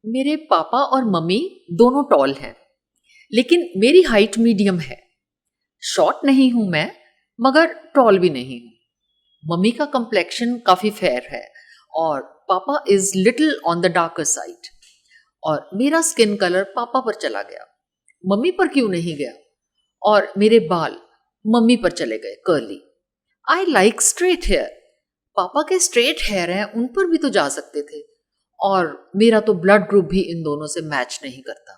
मेरे पापा और मम्मी दोनों टॉल हैं, लेकिन मेरी हाइट मीडियम है। शॉर्ट नहीं हूं मैं, मगर टॉल भी नहीं हूं। मम्मी का कंप्लेक्शन काफी फेयर है और पापा is little on the darker side. और मेरा स्किन कलर पापा पर चला गया, मम्मी पर क्यों नहीं गया? और मेरे बाल मम्मी पर चले गए, curly. I like straight hair. Papa के स्ट्रेट हेयर हैं, उन पर भी तो जा सकते थे। और मेरा तो ब्लड ग्रुप भी इन दोनों से मैच नहीं करता।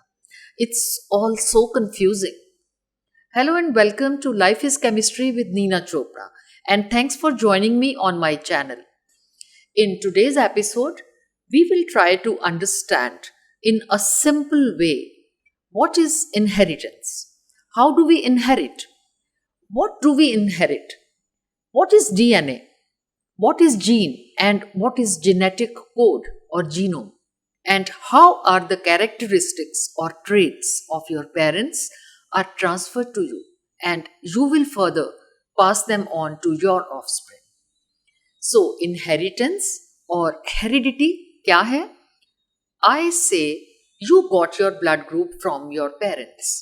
It's all so confusing. Hello and welcome to Life is Chemistry with Neena Chopra, and thanks for joining me on my channel. In today's episode, we will try to understand in a simple way what is inheritance. How do we inherit? What do we inherit? What is DNA? What is gene and what is genetic code or genome? And how are the characteristics or traits of your parents are transferred to you, and you will further pass them on to your offspring. So, inheritance or heredity kya hai? I say you got your blood group from your parents.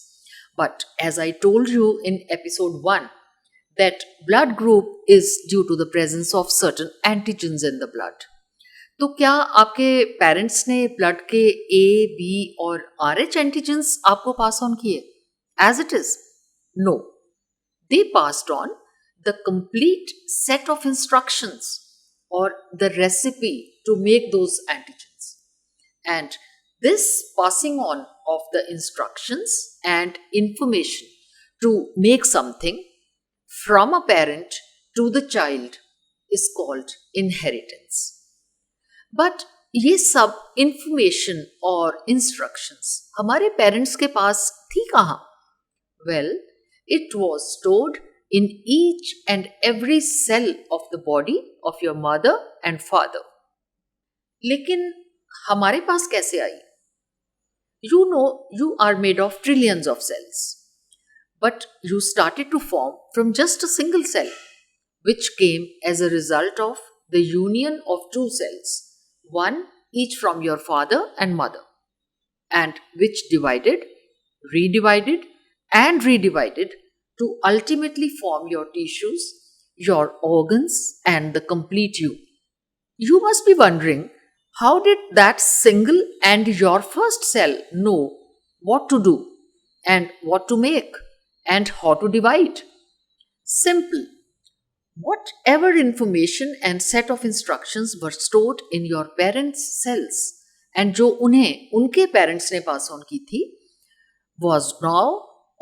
But as I told you in episode 1, that blood group is due to the presence of certain antigens in the blood. तो क्या आपके parents ने blood के ए, B और RH antigens आपको pass on किए as it is? No. They passed on the complete set of instructions or the recipe to make those antigens. And this passing on of the instructions and information to make something from a parent to the child is called inheritance. But ये सब information और instructions हमारे parents के पास थी कहाँ? Well, it was stored in each and every cell of the body of your mother and father. लेकिन हमारे पास कैसे आई? You know, you are made of trillions of cells, but you started to form from just a single cell, which came as a result of the union of two cells, one each from your father and mother, and which divided, redivided, and redivided to ultimately form your tissues, your organs, and the complete you. You must be wondering, how did that single and your first cell know what to do, and what to make, and how to divide? Simple. Whatever information and set of instructions were stored in your parents' cells and जो उन्हें उनके parents ने pass on की थी was now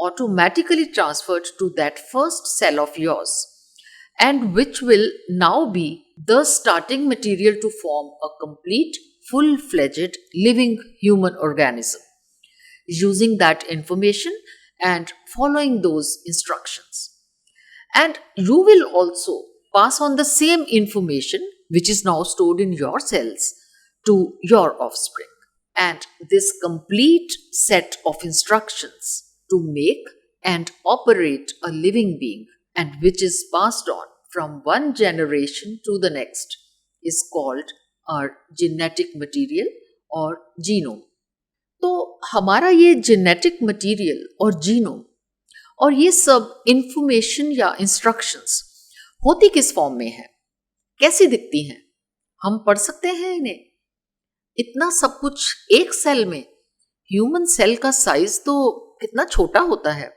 automatically transferred to that first cell of yours, and which will now be the starting material to form a complete, full-fledged living human organism, using that information and following those instructions. And you will also pass on the same information which is now stored in your cells to your offspring. And this complete set of instructions to make and operate a living being, and which is passed on from one generation to the next, is called our genetic material or genome. तो हमारा ये genetic material और genome और ये सब information या instructions होती किस फॉर्म में है, कैसी दिखती हैं? हम पढ़ सकते हैं इन्हें? इतना सब कुछ एक सेल में? ह्यूमन सेल का साइज तो कितना छोटा होता है।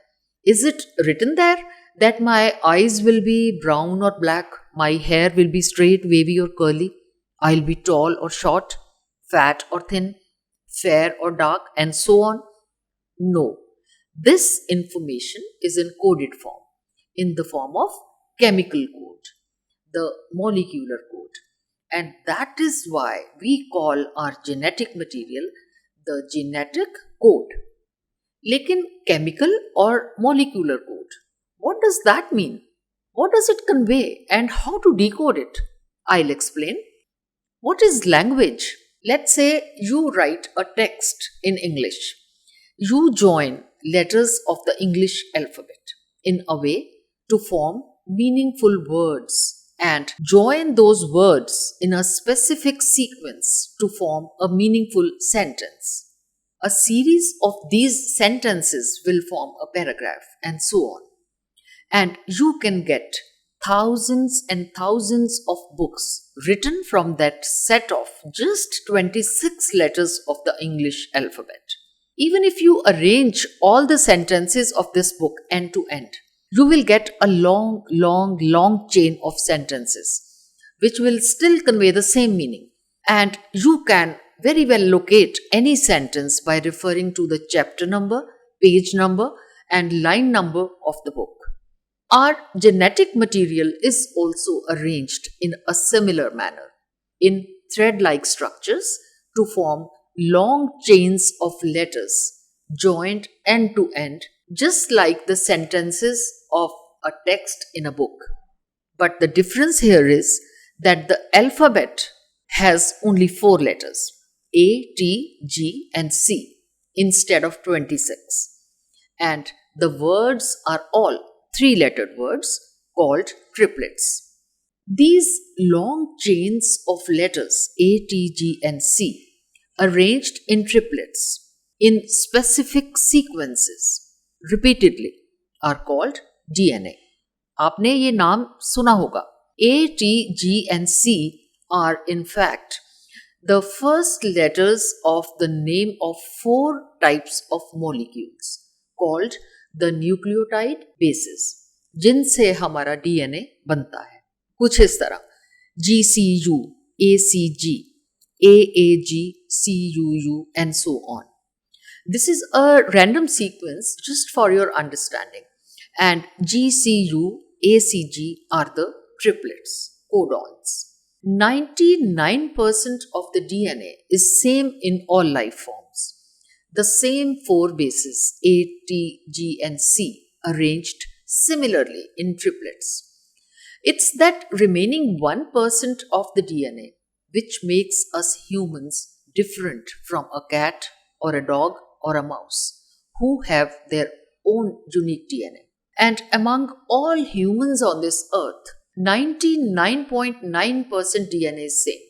Is it written there that my eyes will be brown or black, my hair will be straight, wavy or curly, I will be tall or short, fat or thin, fair or dark, and so on? No. This information is in coded form, in the form of chemical code, the molecular code. And that is why we call our genetic material the genetic code. लेकिन chemical or molecular code, what does that mean? What does it convey and how to decode it? I'll explain. What is language? Let's say you write a text in English. You join letters of the English alphabet in a way to form meaningful words and join those words in a specific sequence to form a meaningful sentence. A series of these sentences will form a paragraph, and so on. And you can get thousands and thousands of books written from that set of just 26 letters of the English alphabet. Even if you arrange all the sentences of this book end to end, you will get a long chain of sentences, which will still convey the same meaning. And you can very well locate any sentence by referring to the chapter number, page number, and line number of the book. Our genetic material is also arranged in a similar manner, in thread-like structures to form long chains of letters joined end to end, just like the sentences of a text in a book. But the difference here is that the alphabet has only 4 letters, A, T, G, and C, instead of 26. And the words are all 3-lettered words called triplets. These long chains of letters A, T, G, and C, arranged in triplets in specific sequences repeatedly, are called DNA. आपने ये नाम सुना होगा. A, T, G, and C are in fact the first letters of the name of 4 types of molecules called the nucleotide bases, जिनसे हमारा DNA बनता है. कुछ इस तरह GCU, ACG, AAG, CUU, and so on. This is a random sequence just for your understanding. And GCU, ACG are the triplets, codons. 99% of the DNA is same in all life forms. The same 4 bases A, T, G, and C arranged similarly in triplets. It's that remaining 1% of the DNA which makes us humans different from a cat or a dog or a mouse who have their own unique DNA. And among all humans on this earth, 99.9% DNA is same.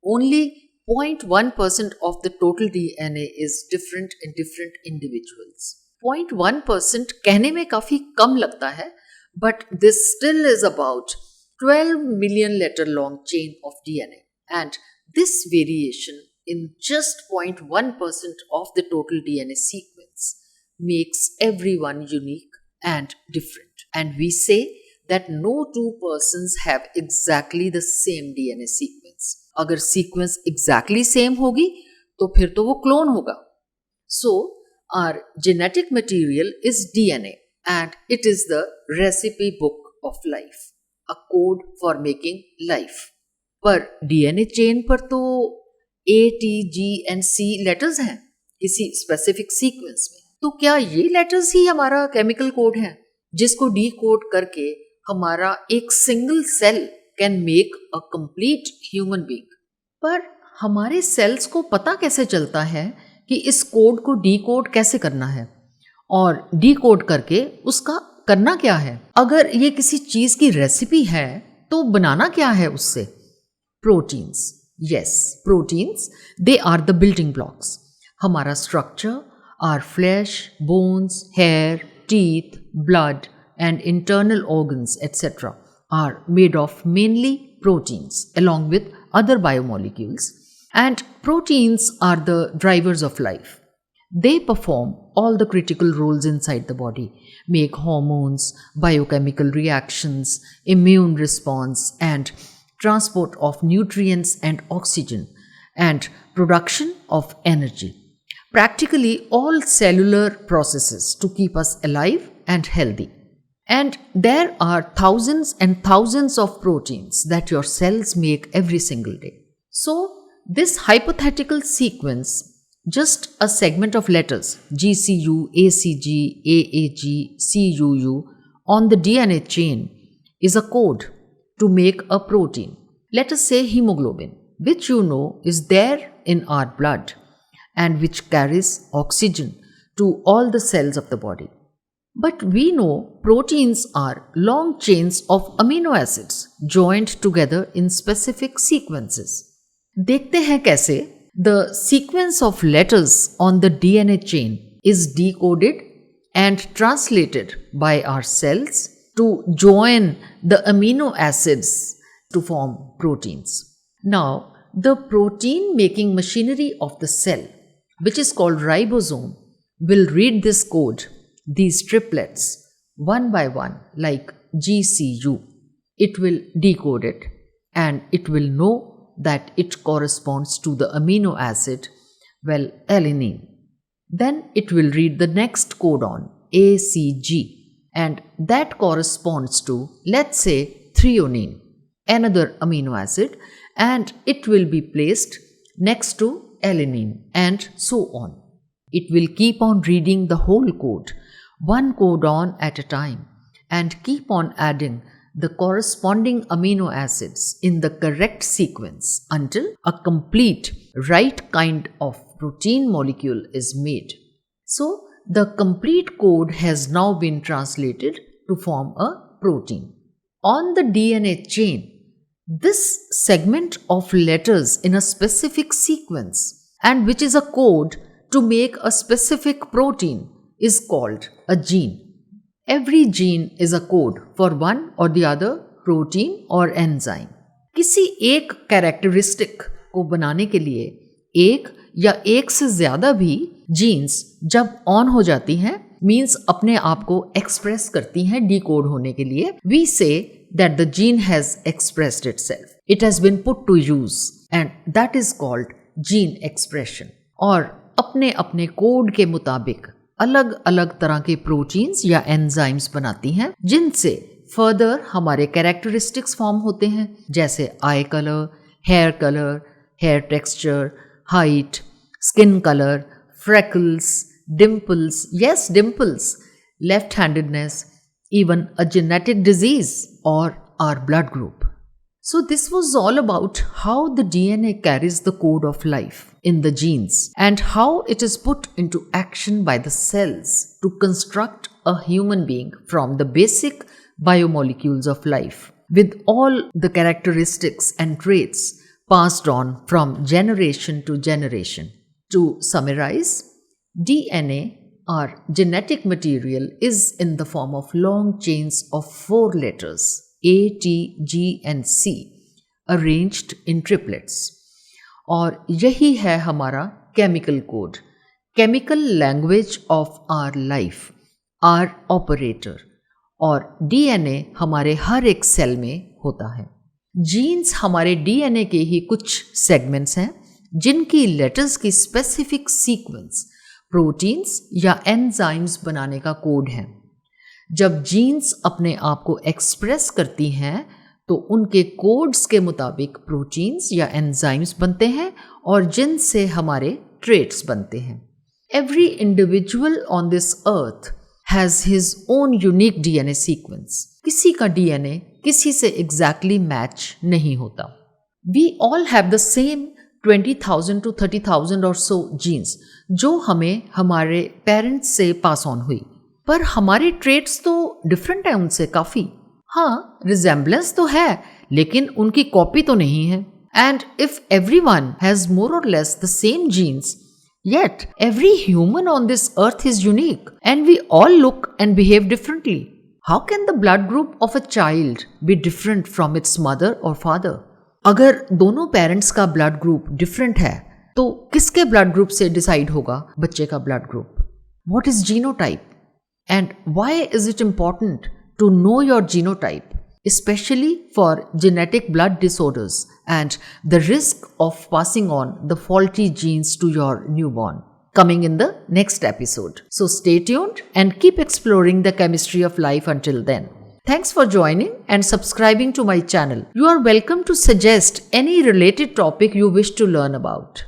Only 0.1% of the total DNA is different in different individuals. 0.1% कहने में काफी कम लगता है, but this still is about 12 million letter long chain of DNA. And this variation in just 0.1% of the total DNA sequence makes everyone unique and different. And we say that no 2 persons have exactly the same DNA sequence. अगर sequence exactly same होगी तो फिर तो वो clone होगा. So our genetic material is DNA and it is the recipe book of life, a code for making life. पर DNA chain पर तो A, T, G and C letters हैं किसी specific sequence में. तो क्या ये letters ही हमारा chemical code है जिसको decode करके हमारा एक single cell can make a complete human being? पर हमारे cells को पता कैसे चलता है कि इस कोड को decode कैसे करना है और decode करके उसका करना क्या है? अगर ये किसी चीज की रेसिपी है तो बनाना क्या है उससे? Proteins. Yes, proteins, they are the building blocks. हमारा structure, our flesh, bones, hair, teeth, blood and internal organs, etc. are made of mainly proteins along with other biomolecules. And proteins are the drivers of life. They perform all the critical roles inside the body, make hormones, biochemical reactions, immune response, and transport of nutrients and oxygen, and production of energy. Practically all cellular processes to keep us alive and healthy. And there are thousands and thousands of proteins that your cells make every single day. So, this hypothetical sequence, just a segment of letters GCU, ACG, AAG, CUU on the DNA chain, is a code to make a protein. Let us say hemoglobin, which you know is there in our blood and which carries oxygen to all the cells of the body. But we know proteins are long chains of amino acids joined together in specific sequences. देखते हैं कैसे the sequence of letters on the DNA chain is decoded and translated by our cells to join the amino acids to form proteins. Now, the protein making machinery of the cell, which is called ribosome, will read this code, these triplets, one by one, like GCU. It will decode it and it will know that it corresponds to the amino acid, well, alanine. Then it will read the next codon, ACG, and that corresponds to, let's say, threonine, another amino acid, and it will be placed next to alanine and so on. It will keep on reading the whole code, one codon at a time, and keep on adding the corresponding amino acids in the correct sequence until a complete right kind of protein molecule is made. So, the complete code has now been translated to form a protein. On the DNA chain, this segment of letters in a specific sequence, and which is a code to make a specific protein, is called a gene. Every gene is a code for one or the other protein or enzyme. किसी एक characteristic को बनाने के लिए एक या एक से ज़्यादा भी जीन्स जब ऑन हो जाती हैं, मीन्स अपने आप को एक्सप्रेस करती हैं डिकोड होने के लिए, वी से that the gene has expressed itself. It has been put to use and that is called gene expression. और अपने अपने कोड के मुताबिक अलग अलग तरह के प्रोटीन्स या एंजाइम्स बनाती हैं, जिनसे फर्दर हमारे कैरेक्टरिस्टिक्स फॉर्म होते हैं, जैसे eye colour, hair texture, height, skin colour, freckles, dimples, left-handedness, even a genetic disease or our blood group. So this was all about how the DNA carries the code of life in the genes and how it is put into action by the cells to construct a human being from the basic biomolecules of life with all the characteristics and traits passed on from generation to generation. To summarize, DNA, our genetic material, is in the form of long chains of 4 letters A, T, G and C arranged in triplets. और यही है हमारा chemical code, chemical language of our life, our operator. और DNA हमारे हर एक cell में होता है. जीन्स हमारे DNA के ही कुछ सेगमेंट्स हैं जिनकी लेटर्स की स्पेसिफिक सीक्वेंस प्रोटीन्स या एंजाइम्स बनाने का कोड है. जब जीन्स अपने आप को एक्सप्रेस करती हैं तो उनके कोड्स के मुताबिक प्रोटीन्स या एंजाइम्स बनते हैं और जिनसे हमारे ट्रेट्स बनते हैं. Every individual on this earth has his own unique DNA sequence. किसी का डीएनए किसी से एग्जैक्टली मैच नहीं होता. We all have the same 20,000 to 30,000 और सो जीन्स जो हमें हमारे पेरेंट्स से पास ऑन हुई, पर हमारे ट्रेट्स तो डिफरेंट है उनसे काफ़ी. हाँ, रिजेम्बलेंस तो है लेकिन उनकी कॉपी तो नहीं है. And if everyone has more or less the same genes, yet every human on this earth is unique and we all look and behave differently. How can the blood group of a child be different from its mother or father? अगर दोनों parents का blood group different है तो किसके blood group से decide होगा बच्चे का blood group? What is genotype and why is it important to know your genotype, especially for genetic blood disorders and the risk of passing on the faulty genes to your newborn? Coming in the next episode. So stay tuned and keep exploring the chemistry of life until then. Thanks for joining and subscribing to my channel. You are welcome to suggest any related topic you wish to learn about.